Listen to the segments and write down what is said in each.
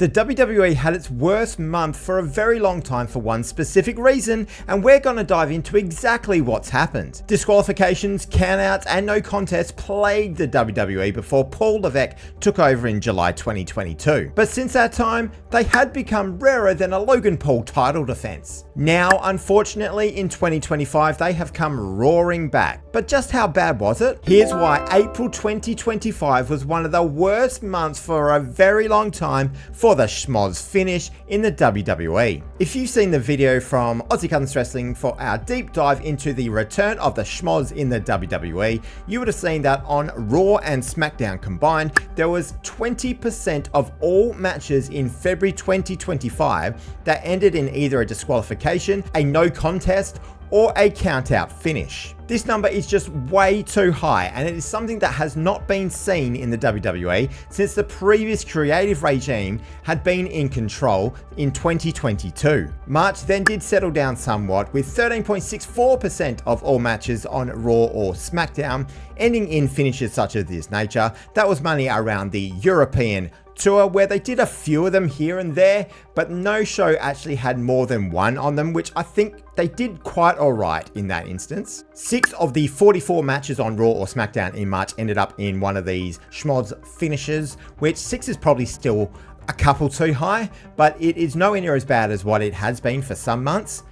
The WWE had its worst month for a very long time for one specific reason, and we're going to dive into exactly what's happened. Disqualifications, countouts, and no contests plagued the WWE before Paul Levesque took over in July 2022. But since that time, they had become rarer than a Logan Paul title defense. Now, unfortunately, in 2025, they have come roaring back. But just how bad was it? Here's why April 2025 was one of the worst months for a very long time for the schmoz finish in the WWE. If you've seen the video from Aussie Cousins Wrestling for our deep dive into the return of the schmoz in the WWE, you would have seen that on Raw and Smackdown combined, there was 20% of all matches in February 2025 that ended in either a disqualification, a no contest, or a countout finish. This number is just way too high, and it is something that has not been seen in the WWE since the previous creative regime had been in control in 2022. March then did settle down somewhat, with 13.64% of all matches on Raw or Smackdown ending in finishes such as this nature. That was mainly around the European tour, where they did a few of them here and there, but no show actually had more than one on them, which I think they did quite alright in that instance. 6 of the 44 matches on Raw or Smackdown in March ended up in one of these schmoz finishes, which 6 is probably still a couple too high, but it is nowhere near as bad as what it has been for some months.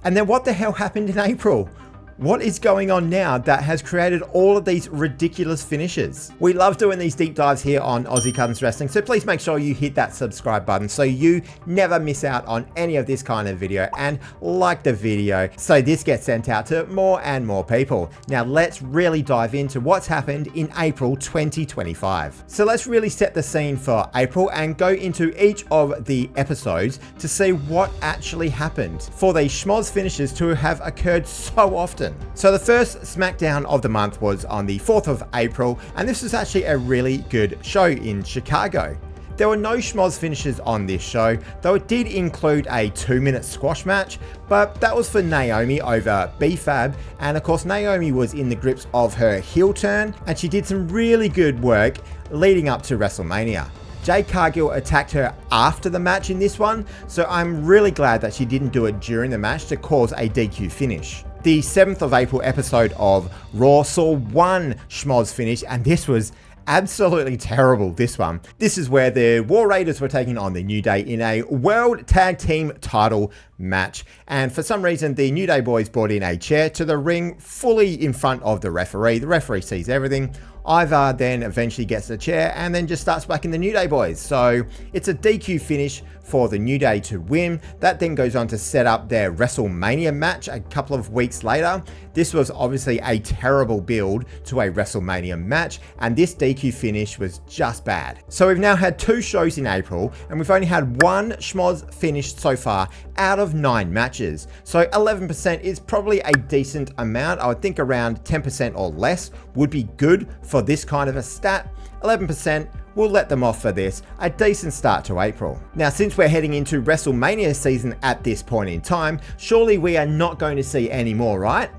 And then what the hell happened in April? What is going on now that has created all of these ridiculous finishes? We love doing these deep dives here on Aussie Cousins Wrestling, so please make sure you hit that subscribe button so you never miss out on any of this kind of video, and like the video so this gets sent out to more and more people. Now let's really dive into what's happened in April 2025. So let's really set the scene for April and go into each of the episodes to see what actually happened for these schmoz finishes to have occurred so often. So the first Smackdown of the month was on the 4th of April, and this was actually a really good show in Chicago. There were no schmoz finishes on this show, though it did include a 2-minute squash match, but that was for Naomi over B-Fab, and of course Naomi was in the grips of her heel turn, and she did some really good work leading up to WrestleMania. Jade Cargill attacked her after the match in this one, so I'm really glad that she didn't do it during the match to cause a DQ finish. The 7th of April episode of Raw saw one schmoz finish, and this was absolutely terrible, this one. This is where the War Raiders were taking on the New Day in a World Tag Team title match, and for some reason the New Day boys brought in a chair to the ring fully in front of the referee. The referee sees everything. Ivar then eventually gets the chair and then just starts backing the New Day boys. So it's a DQ finish for the New Day to win. That then goes on to set up their WrestleMania match a couple of weeks later. This was obviously a terrible build to a WrestleMania match, and this DQ finish was just bad. So we've now had 2 shows in April, and we've only had 1 schmoz finished so far out of 9 matches. So 11% is probably a decent amount. I would think around 10% or less would be good for this kind of a stat. 11%, we'll let them off for this. A decent start to April. Now, since we're heading into WrestleMania season at this point in time, surely we are not going to see any more, right?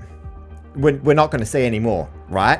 We're not going to see any more, right?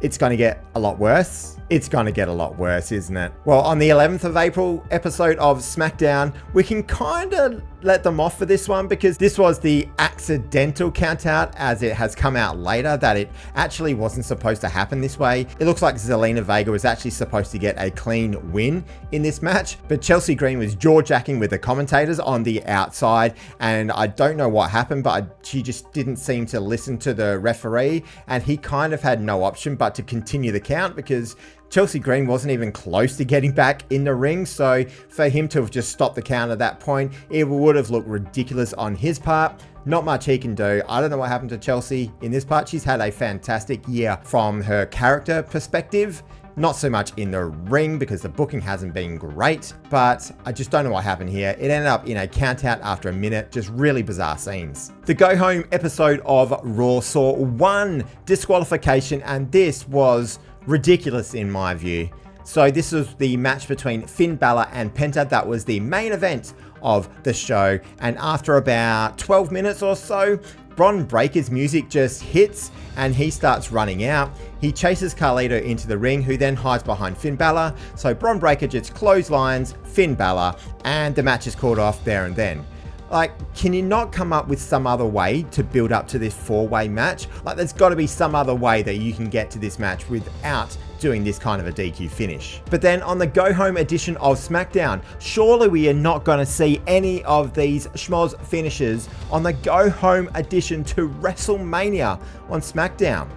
It's going to get a lot worse. It's going to get a lot worse, isn't it? Well, on the 11th of April episode of Smackdown, we can kind of let them off for this one because this was the accidental countout, as it has come out later that it actually wasn't supposed to happen this way. It looks like Zelina Vega was actually supposed to get a clean win in this match, but Chelsea Green was jaw-jacking with the commentators on the outside, and I don't know what happened, but she just didn't seem to listen to the referee, and he kind of had no option but to continue the count because Chelsea Green wasn't even close to getting back in the ring, so for him to have just stopped the count at that point, it would have looked ridiculous on his part. Not much he can do. I don't know what happened to Chelsea in this part. She's had a fantastic year from her character perspective. Not so much in the ring because the booking hasn't been great, but I just don't know what happened here. It ended up in a countout after a minute, just really bizarre scenes. The go home episode of Raw saw 1 disqualification, and this was ridiculous in my view. So this was the match between Finn Balor and Penta. That was the main event of the show, and after about 12 minutes or so, Bron Breakker's music just hits and he starts running out. He chases Carlito into the ring, who then hides behind Finn Balor. So Bron Breakker just clotheslines Finn Balor and the match is called off there and then. Like, can you not come up with some other way to build up to this 4-way match? Like, there's got to be some other way that you can get to this match without doing this kind of a DQ finish. But then on the go-home edition of Smackdown, surely we are not going to see any of these schmoz finishes on the go-home edition to WrestleMania on Smackdown.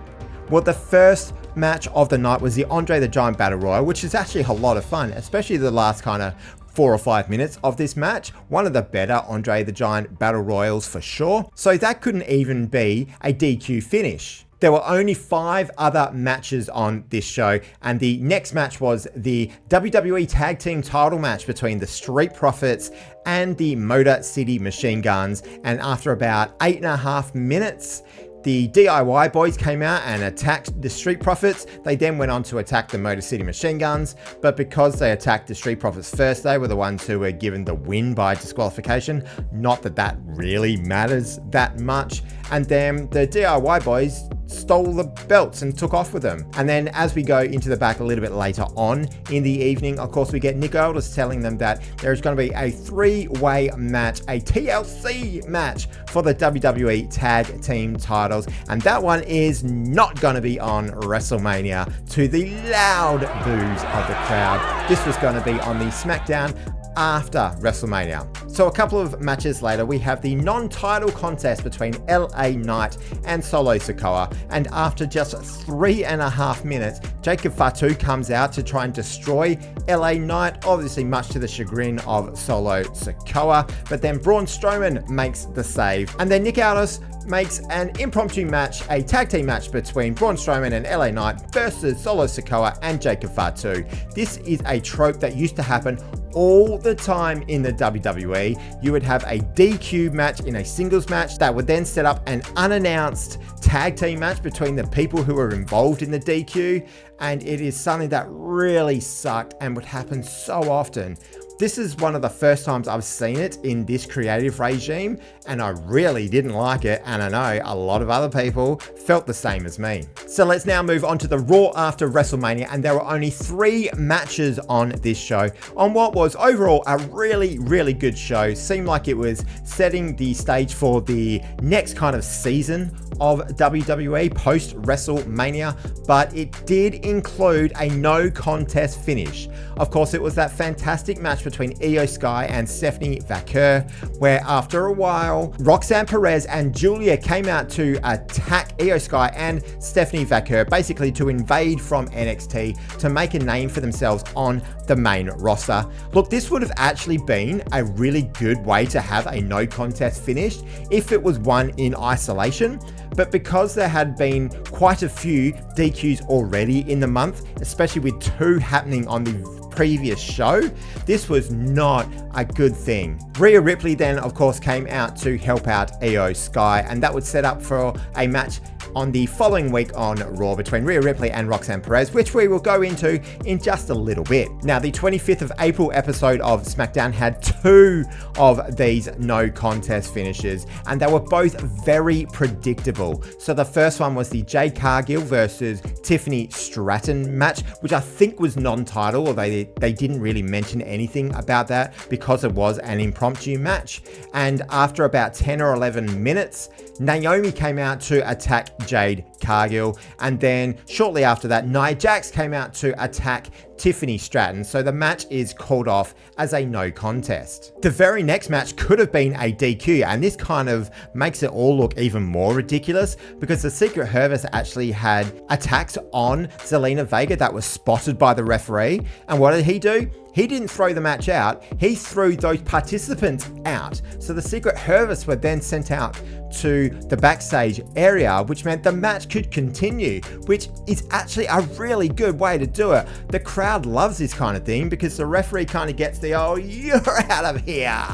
Well, the first match of the night was the Andre the Giant Battle Royal, which is actually a lot of fun, especially the last kind of 4 or 5 minutes of this match. One of the better Andre the Giant Battle Royals for sure. So that couldn't even be a DQ finish. There were only 5 other matches on this show, and the next match was the WWE Tag Team title match between the Street Profits and the Motor City Machine Guns. And after about 8.5 minutes, the DIY boys came out and attacked the Street Profits. They then went on to attack the Motor City Machine Guns, but because they attacked the Street Profits first, they were the ones who were given the win by disqualification. Not that that really matters that much. And then the DIY boys stole the belts and took off with them. And then as we go into the back a little bit later on in the evening, of course, we get Nick Aldis telling them that there is going to be a 3-way match, a TLC match for the WWE Tag Team titles. And that one is not going to be on WrestleMania, to the loud boos of the crowd. This was going to be on the SmackDown after WrestleMania. So a couple of matches later, we have the non-title contest between LA Knight and Solo Sikoa, and after just 3.5 minutes, Jacob Fatu comes out to try and destroy LA Knight, obviously much to the chagrin of Solo Sikoa, but then Braun Strowman makes the save, and then Nick Aldis makes an impromptu match, a tag team match between Braun Strowman and LA Knight versus Solo Sikoa and Jacob Fatu. This is a trope that used to happen all the time in the WWE. You would have a DQ match in a singles match that would then set up an unannounced tag team match between the people who were involved in the DQ, and it is something that really sucked and would happen so often. This is one of the first times I've seen it in this creative regime, and I really didn't like it, and I know a lot of other people felt the same as me. So let's now move on to the Raw after WrestleMania, and there were only 3 matches on this show, on what was overall a really good show. Seemed like it was setting the stage for the next kind of season of WWE post WrestleMania, but it did include a no contest finish. Of course, it was that fantastic match between Io Sky and Stephanie Vaquer, where after a while, Roxanne Perez and Julia came out to attack Io Sky and Stephanie Vaquer, basically to invade from NXT to make a name for themselves on the main roster. Look, this would have actually been a really good way to have a no contest finish if it was won in isolation, but because there had been quite a few DQs already in the month, especially with 2 happening on the previous show, this was not a good thing. Rhea Ripley then of course came out to help out Io Sky, and that would set up for a match on the following week on Raw between Rhea Ripley and Roxanne Perez, which we will go into in just a little bit. Now, the 25th of April episode of SmackDown had 2 of these no contest finishes, and they were both very predictable. So the first one was the Jade Cargill versus Tiffany Stratton match, which I think was non-title, although they didn't really mention anything about that because it was an impromptu match. And after about 10 or 11 minutes, Naomi came out to attack Jade Cargill, and then shortly after that, Nia Jax came out to attack Tiffany Stratton, so the match is called off as a no contest. The very next match could have been a DQ, and this kind of makes it all look even more ridiculous because the Secret Service actually had attacks on Zelina Vega that was spotted by the referee, and what did he do? He didn't throw the match out, he threw those participants out. So the Secret Service were then sent out to the backstage area, which meant the match could continue, which is actually a really good way to do it. The crowd loves this kind of thing because the referee kind of gets the, oh, you're out of here.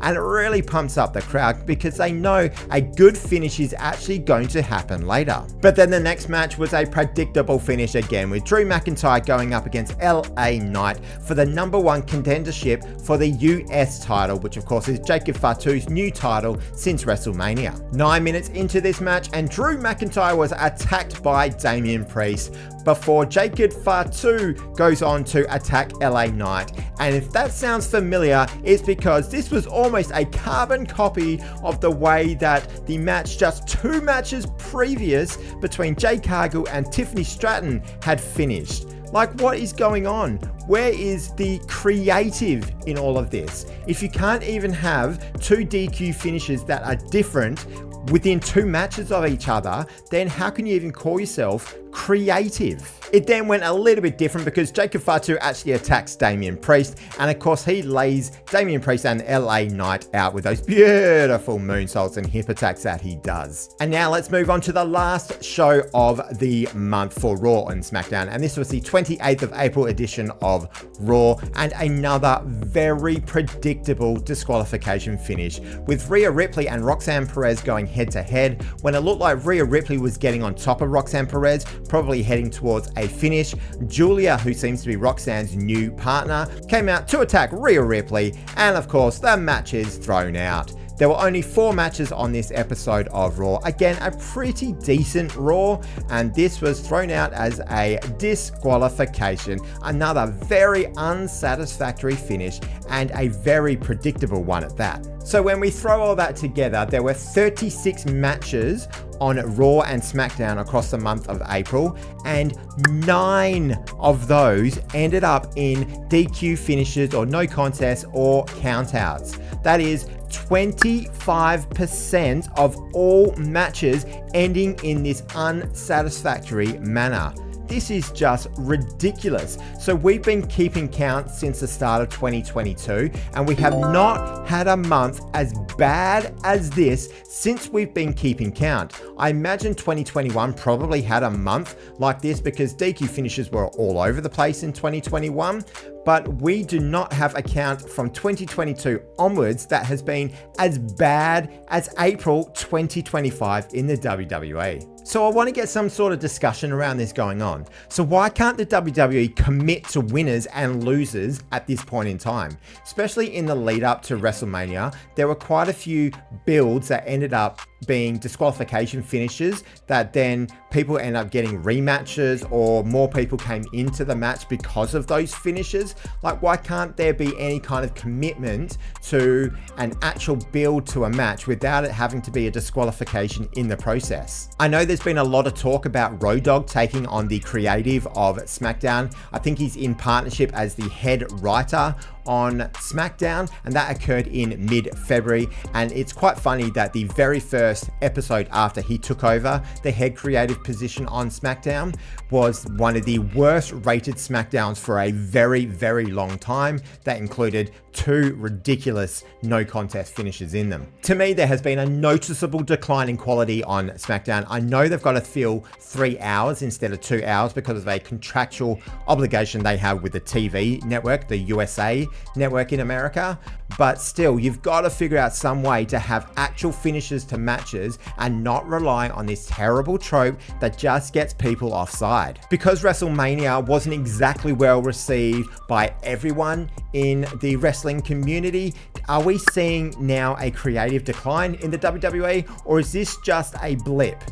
and it really pumps up the crowd because they know a good finish is actually going to happen later. But then the next match was a predictable finish again, with Drew McIntyre going up against LA Knight for the #1 contendership for the US title, which of course is Jacob Fatu's new title since WrestleMania. 9 minutes into this match and Drew McIntyre was attacked by Damian Priest before Jacob Fatu goes on to attack LA Knight. And if that sounds familiar, it's because this was almost a carbon copy of the way that the match just 2 matches previous between Jade Cargill and Tiffany Stratton had finished. Like, what is going on? Where is the creative in all of this? If you can't even have 2 DQ finishes that are different within 2 matches of each other, then how can you even call yourself creative? It then went a little bit different because Jacob Fatu actually attacks Damian Priest, and of course he lays Damian Priest and LA Knight out with those beautiful moonsaults and hip attacks that he does. And now let's move on to the last show of the month for Raw and Smackdown, and this was the 28th of April edition of Raw, and another very predictable disqualification finish with Rhea Ripley and Roxanne Perez going head to head. When it looked like Rhea Ripley was getting on top of Roxanne Perez, probably heading towards a finish, Julia, who seems to be Roxanne's new partner, came out to attack Rhea Ripley, and of course the match is thrown out. There were only 4 matches on this episode of Raw. Again, a pretty decent Raw, and this was thrown out as a disqualification. Another very unsatisfactory finish, and a very predictable one at that. So when we throw all that together, there were 36 matches on Raw and SmackDown across the month of April, and 9 of those ended up in DQ finishes or no contest or countouts. That is 25% of all matches ending in this unsatisfactory manner. This is just ridiculous. So we've been keeping count since the start of 2022, and we have not had a month as bad as this since we've been keeping count. I imagine 2021 probably had a month like this because DQ finishes were all over the place in 2021, but we do not have a count from 2022 onwards that has been as bad as April 2025 in the WWE. So I want to get some sort of discussion around this going on. So why can't the WWE commit to winners and losers at this point in time? Especially in the lead up to WrestleMania, there were quite a few builds that ended up being disqualification finishes that then people end up getting rematches, or more people came into the match because of those finishes. Like, why can't there be any kind of commitment to an actual build to a match without it having to be a disqualification in the process? I know there's been a lot of talk about Road Dogg taking on the creative of SmackDown. I think he's in partnership as the head writer on SmackDown, and that occurred in mid-February. And it's quite funny that the very first episode after he took over the head creative position on SmackDown was one of the worst rated SmackDowns for a very, very long time. That included 2 ridiculous no contest finishes in them. To me, there has been a noticeable decline in quality on SmackDown. I know they've got to fill 3 hours instead of 2 hours because of a contractual obligation they have with the TV network, the USA network in America, but still, you've got to figure out some way to have actual finishes to matches and not rely on this terrible trope that just gets people offside. Because WrestleMania wasn't exactly well received by everyone in the wrestling community, are we seeing now a creative decline in the WWE, or is this just a blip?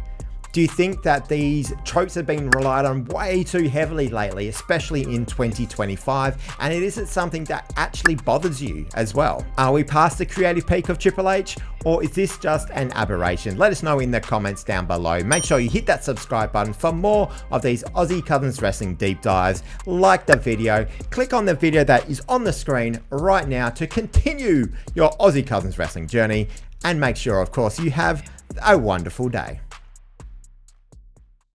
Do you think that these tropes have been relied on way too heavily lately, especially in 2025, and it isn't something that actually bothers you as well? Are we past the creative peak of Triple H, or is this just an aberration? Let us know in the comments down below. Make sure you hit that subscribe button for more of these Aussie Cousins Wrestling deep dives. Like the video, click on the video that is on the screen right now to continue your Aussie Cousins Wrestling journey, and make sure, of course, you have a wonderful day.